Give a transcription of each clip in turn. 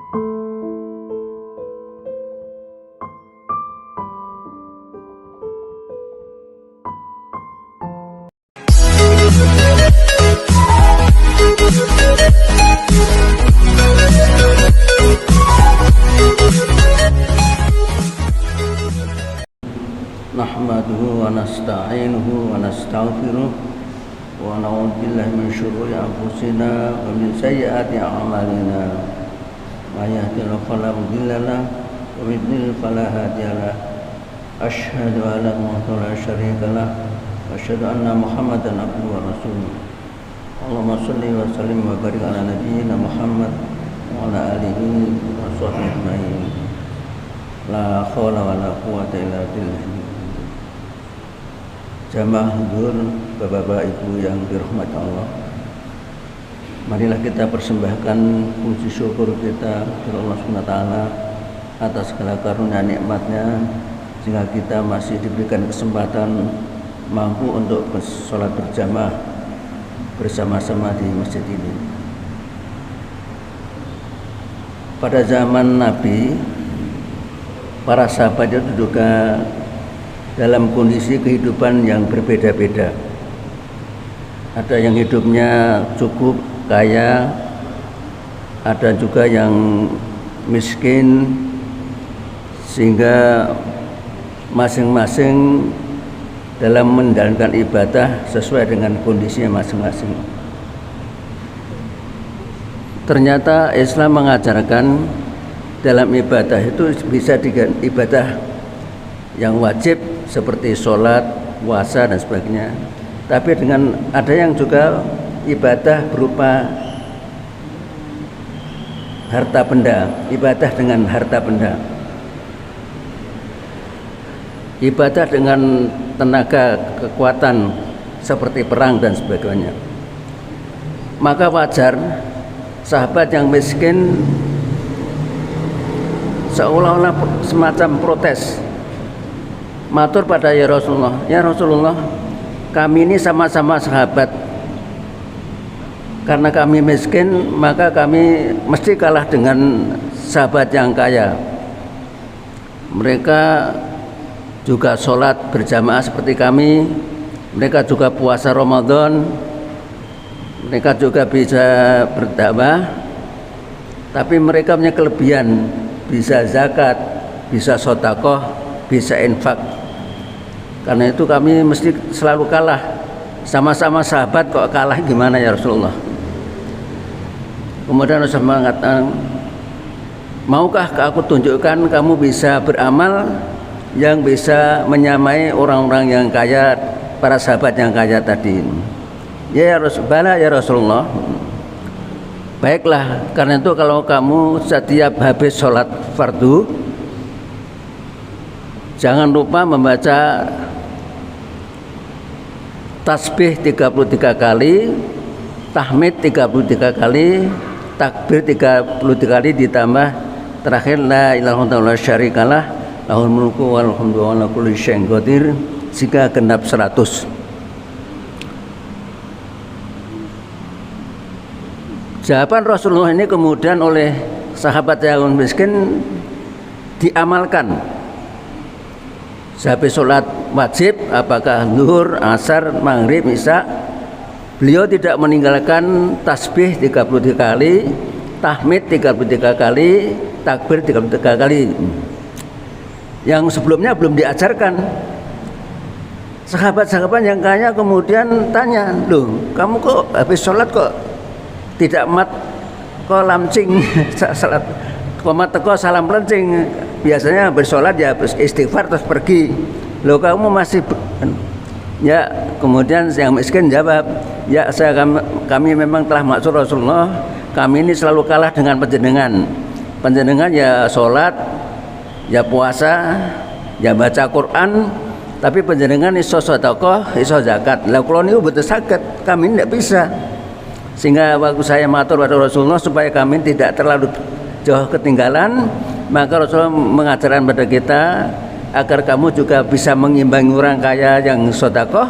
Nahmaduhu wa nasta'inuhu wa nastaghfiruh wa na'udzu billahi min syururi anfusina wa min sayyiati a'malina. May yahdihillahu fala mudilla lahu wa may yudlil fala hadiya lahu. Asyhadu an la ilaha illallah la syarika lahu wa asyhadu anna Muhammadan abduhu wa rasuluh. Allahumma shalli wa sallim wa barik ala nabiyyina Muhammad wa ala alihi wa sahbihi ajma'in. La haula wa la quwwata illa billah. Jamaah hudur, bapak-bapak ibu yang dirahmati Allah, marilah kita persembahkan puji syukur kita kepada Allah SWT atas segala karunia nikmatnya, sehingga kita masih diberikan kesempatan mampu untuk sholat berjamaah bersama-sama di masjid ini. Pada zaman Nabi, para sahabat itu juga dalam kondisi kehidupan yang berbeda-beda. Ada yang hidupnya cukup kaya, ada juga yang miskin, sehingga masing-masing dalam menjalankan ibadah sesuai dengan kondisinya masing-masing. Ternyata Islam mengajarkan dalam ibadah itu bisa ibadah yang wajib seperti sholat, puasa dan sebagainya. Tapi dengan ada yang juga ibadah berupa harta benda, ibadah dengan harta benda, ibadah dengan tenaga kekuatan seperti perang dan sebagainya. Maka wajar sahabat yang miskin seolah-olah semacam protes, matur pada ya Rasulullah, kami ini sama-sama sahabat. Karena kami miskin, maka kami mesti kalah dengan sahabat yang kaya. Mereka juga sholat berjamaah seperti kami, mereka juga puasa Ramadan, mereka juga bisa berdakwah, tapi mereka punya kelebihan, bisa zakat, bisa sedekah, bisa infak. Karena itu kami mesti selalu kalah. Sama-sama sahabat kok kalah gimana ya Rasulullah? Kemudian Rasulullah mengatakan, maukah aku tunjukkan kamu bisa beramal yang bisa menyamai orang-orang yang kaya, para sahabat yang kaya tadi? Ya Rasulullah, ya Rasulullah. Baiklah, karena itu kalau kamu setiap habis sholat fardu, jangan lupa membaca tasbih 33 kali, tahmid 33 kali, takbir 33 kali, ditambah terakhir la ilaha illallah syarikalah lahul mulku wal hamdu wa ala kulli syai'in qadir, jika genap 100. Jawaban Rasulullah ini kemudian oleh sahabat yang miskin diamalkan. Sehabis sholat wajib, apakah zuhur, asar, maghrib, isya, beliau tidak meninggalkan tasbih 33 kali, tahmid 33 kali, takbir 33 kali. Yang sebelumnya belum diajarkan. Sahabat-sahabat yang kaya kemudian tanya, loh kamu kok habis sholat kok tidak mat, kok lamcing salat, kok mat kok salam lencing? Biasanya bersolat ya istighfar terus pergi. Loh kamu masih ya? Kemudian yang miskin jawab, ya kami memang telah maksud Rasulullah, kami ini selalu kalah dengan panjenengan. Panjenengan ya sholat, ya puasa, ya baca Quran, tapi panjenengan iso sedekah, iso zakat. Lah kula niku mboten saged, kami tidak bisa. Sehingga waktu saya matur pada Rasulullah supaya kami tidak terlalu jauh ketinggalan, maka Rasulullah mengajarkan pada kita agar kamu juga bisa mengimbangi orang kaya yang sedekah.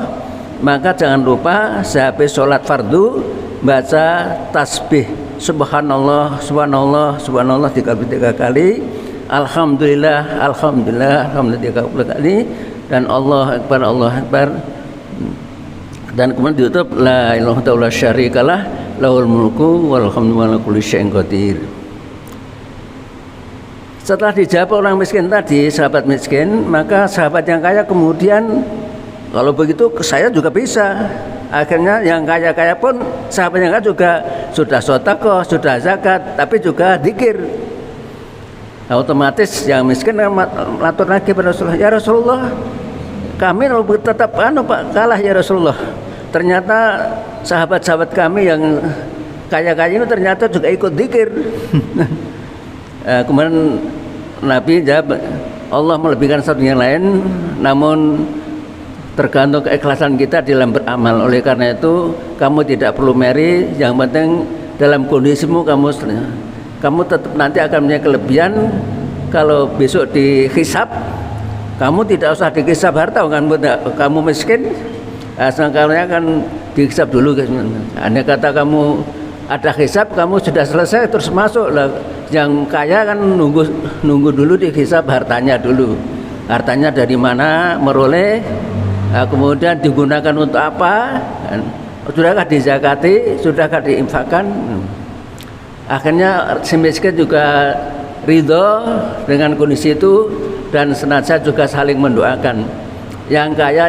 Maka jangan lupa sehabis sholat fardu baca tasbih subhanallah, subhanallah, subhanallah 33 kali, alhamdulillah, alhamdulillah, alhamdulillah 30 kali, dan Allah Akbar, Allah Akbar. Dan kemudian ditutup la ilaha illallah syarikalah lahul mulku wal hamdu wa ala kulli syai'in qadir. Setelah dijawab orang miskin tadi, sahabat miskin, maka sahabat yang kaya kemudian, kalau begitu saya juga bisa. Akhirnya yang kaya-kaya pun sahabat yang kaya juga sudah sedekah, sudah zakat, tapi juga zikir. Nah, otomatis yang miskin melatur lagi pada Rasulullah, ya Rasulullah, kami tetap Pak kalah ya Rasulullah. Ternyata sahabat-sahabat kami yang kaya-kaya ini ternyata juga ikut zikir. Kemudian Nabi jawab, Allah melebihkan satu yang lain, namun tergantung keikhlasan kita dalam beramal. Oleh karena itu kamu tidak perlu meri, yang penting dalam kondisimu kamu tetap nanti akan punya kelebihan. Kalau besok dihisab, kamu tidak usah dihisab harta, kan kamu miskin, sekarang kan dihisab dulu. Andai kata kamu ada hisab, kamu sudah selesai terus masuk lah. Yang kaya kan nunggu dulu dihisab hartanya dulu, hartanya dari mana meroleh, kemudian digunakan untuk apa, sudahkah dizakati, sudahkah diinfakkan. Akhirnya si miskin juga ridho dengan kondisi itu, dan senantiasa juga saling mendoakan. Yang kaya,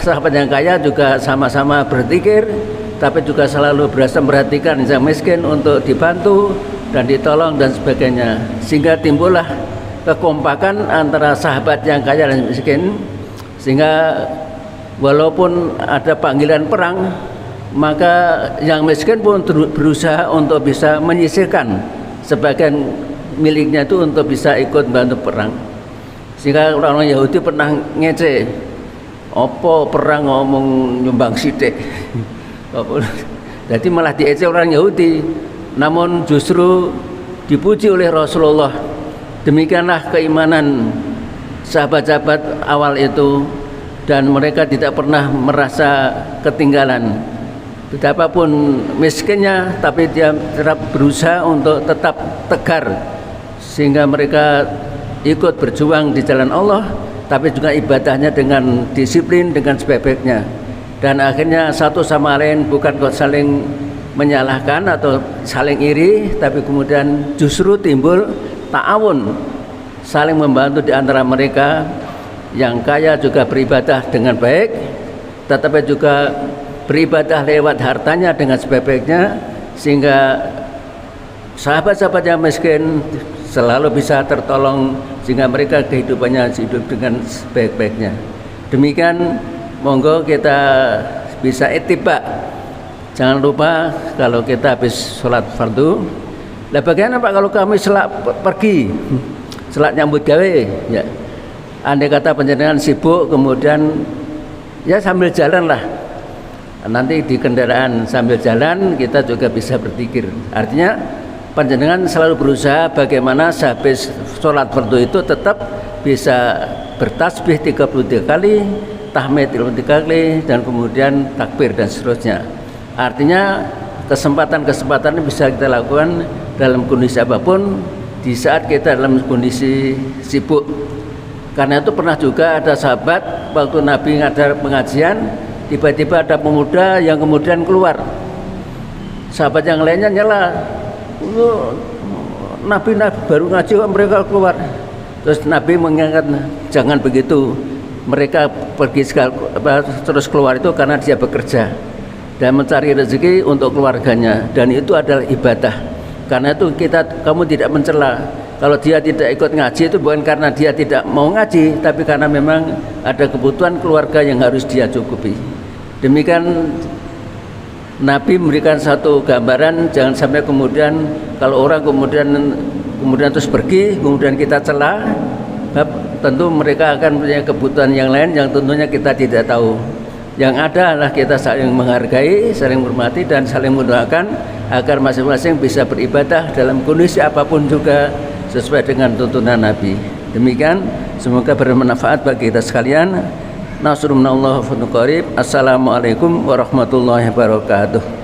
sahabat yang kaya juga sama-sama berzikir, tapi juga selalu berasa memperhatikan yang miskin untuk dibantu dan ditolong dan sebagainya, sehingga timbullah kekompakan antara sahabat yang kaya dan miskin. Sehingga walaupun ada panggilan perang, maka yang miskin pun berusaha untuk bisa menyisihkan sebagian miliknya itu untuk bisa ikut bantu perang. Sehingga orang-orang Yahudi pernah ngece, opo perang ngomong nyumbang sithik. Jadi malah diece orang Yahudi. Namun justru dipuji oleh Rasulullah. Demikianlah keimanan sahabat-sahabat awal itu, dan mereka tidak pernah merasa ketinggalan. Betapapun miskinnya, tapi dia tetap berusaha untuk tetap tegar, sehingga mereka ikut berjuang di jalan Allah, tapi juga ibadahnya dengan disiplin, dengan sebaik-baiknya. Dan akhirnya satu sama lain bukan kok saling menyalahkan atau saling iri, tapi kemudian justru timbul ta'awun, saling membantu di antara mereka. Yang kaya juga beribadah dengan baik, tetapi juga beribadah lewat hartanya dengan sebaik-baiknya, sehingga sahabat-sahabat yang miskin selalu bisa tertolong, sehingga mereka kehidupannya hidup dengan sebaik-baiknya. Demikian, monggo kita bisa ittiba. Jangan lupa kalau kita habis sholat fardu, lah bagaimana Pak kalau kami pergi, sholat nyambut gawe, ya. Andai kata panjenengan sibuk, kemudian ya sambil jalan lah. Nanti di kendaraan sambil jalan kita juga bisa berzikir. Artinya panjenengan selalu berusaha bagaimana sehabis sholat fardu itu tetap bisa bertasbih 33 kali, tahmid 33 kali, dan kemudian takbir dan seterusnya. Artinya kesempatan-kesempatan ini bisa kita lakukan dalam kondisi apapun, di saat kita dalam kondisi sibuk. Karena itu pernah juga ada sahabat waktu Nabi ngadakan pengajian, tiba-tiba ada pemuda yang kemudian keluar. Sahabat yang lainnya nyela, Nabi baru ngaji kok mereka keluar. Terus Nabi mengingatkan, jangan begitu, mereka pergi terus keluar itu karena dia bekerja dan mencari rezeki untuk keluarganya, dan itu adalah ibadah. Karena itu kamu tidak mencela. Kalau dia tidak ikut ngaji itu bukan karena dia tidak mau ngaji, tapi karena memang ada kebutuhan keluarga yang harus dia cukupi. Demikian Nabi memberikan satu gambaran, jangan sampai kemudian kalau orang kemudian terus pergi, kemudian kita celah, tentu mereka akan punya kebutuhan yang lain yang tentunya kita tidak tahu. Yang ada adalah kita saling menghargai, saling menghormati, dan saling mendoakan agar masing-masing bisa beribadah dalam kondisi apapun juga sesuai dengan tuntunan Nabi. Demikian, semoga bermanfaat bagi kita sekalian. Nasrullah wa fathu qarib. Assalamualaikum warahmatullahi wabarakatuh.